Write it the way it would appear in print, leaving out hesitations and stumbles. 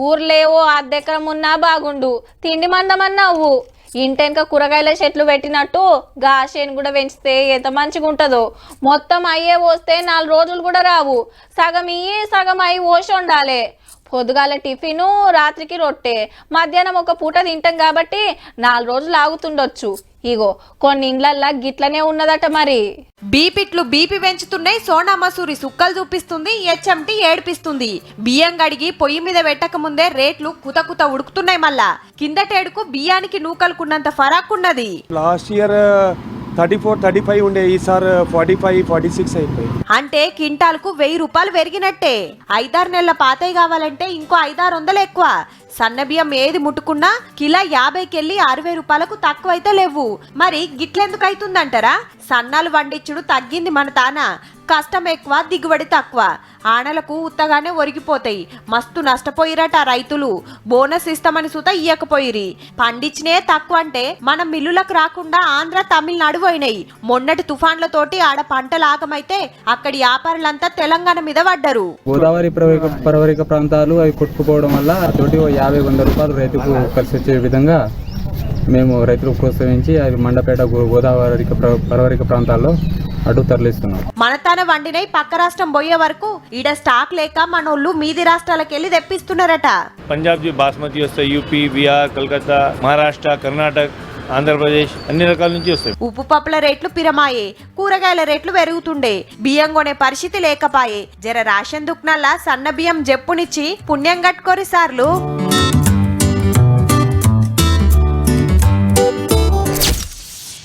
ఊర్లేవో అద్దెకరం ఉన్నా బాగుండు, తిండి మందమన్నావు. ఇంటెనక కూరగాయల చెట్లు పెట్టినట్టు గాషేను కూడా పెంచితే ఎంత మంచిగా ఉంటుందో. మొత్తం అయ్యే పోస్తే 4 రోజులు కూడా రావు. సగం ఇయ్యి సగం అయ్యి పోసి ఉండాలి. పొద్దుగాల టిఫిను, రాత్రికి రొట్టె, మధ్యాహ్నం ఒక పూట తింటాం కాబట్టి 4 రోజులు ఆగుతుండొచ్చు. ఇగో కొన్ని ఇండ్లల్లా గిట్లనే ఉన్నదట. మరి బీపీ పెంచుతున్నాయి. సోనా మసూరి సుక్కలు చూపిస్తుంది, హెచ్ఎంటి ఏడిపిస్తుంది. బియ్యం గడిగి పొయ్యి మీద పెట్టక ముందే రేట్లు కుత ఉడుకుతున్నాయి. మళ్ళా కిందటేడుకు బియ్యానికి నూకలుకున్నంత ఫరాకున్నది. లాస్ట్ ఇయర్ 34-35 ఉండే, ఈసారి 45-46 అయిపోయి. అంటే కింటాలకు 1000 రూపాయలు పెరిగినట్టే. 5-6 నెలల పాతయి కావాలంటే ఇంకో 500-600 ఎక్కువ. సన్న బియ్యం ఏది ముట్టుకున్నా కిలో 50కెళ్ళి 60 రూపాయలకు తక్కువైతే లేవు. మరి గిట్లెందుకు అవుతుందంటారా? సన్నాలు వండిచ్చుడు తగ్గింది మన తాన. కష్టం ఎక్కువ, దిగుబడి తక్కువ. ఆనలకు ఉత్తగానే ఒరిగిపోతాయి. మస్తు నష్టపోయిరట రైతులు. బోనస్ ఇస్తామని సుత ఇయ్యకపోయిరి. పండించినే తక్కువ అంటే మన మిల్లులకు రాకుండా ఆంధ్ర, తమిళనాడు పోయినాయి. మొన్నటి తుఫాన్లతోటి ఆడ పంటలు ఆగమైతే అక్కడి వ్యాపారులంతా తెలంగాణ మీద పడ్డరు. గోదావరి పరవరిక ప్రాంతాలు అవి కొట్టుకుపోవడం వల్ల తోటి 50-100 రూపాయలు రైతుకు కలిసి వచ్చే విధంగా మేము రైతులకు ప్రోత్సహించి అది మండపేట గోదావరి పరవరిక ప్రాంతాల్లో అటు తరలిస్తున్నాం. మన తన వండినై పక్క రాష్ట్రం పోయే వరకు ఈడ స్టాక్ లేక మనోళ్ళు మీది రాష్ట్రాలకు వెళ్ళి తెప్పిస్తున్నారట. పంజాబ్ బాస్మతి వస్తాయి, యూపీ, బిహార్, కలకత్తా, మహారాష్ట్ర, కర్ణాటక, ఆంధ్రప్రదేశ్ అన్ని రకాల నుంచి వస్తాయి. ఉప్పు పప్పుల రేట్లు పిరమాయే, కూరగాయల రేట్లు పెరుగుతుండే, బియ్యం కొనే పరిస్థితి లేకపాయే. జర రేషన్ దుకాణాల సన్న బియ్యం జప్పునిచ్చి పుణ్యం కట్టుకోరి సార్లు.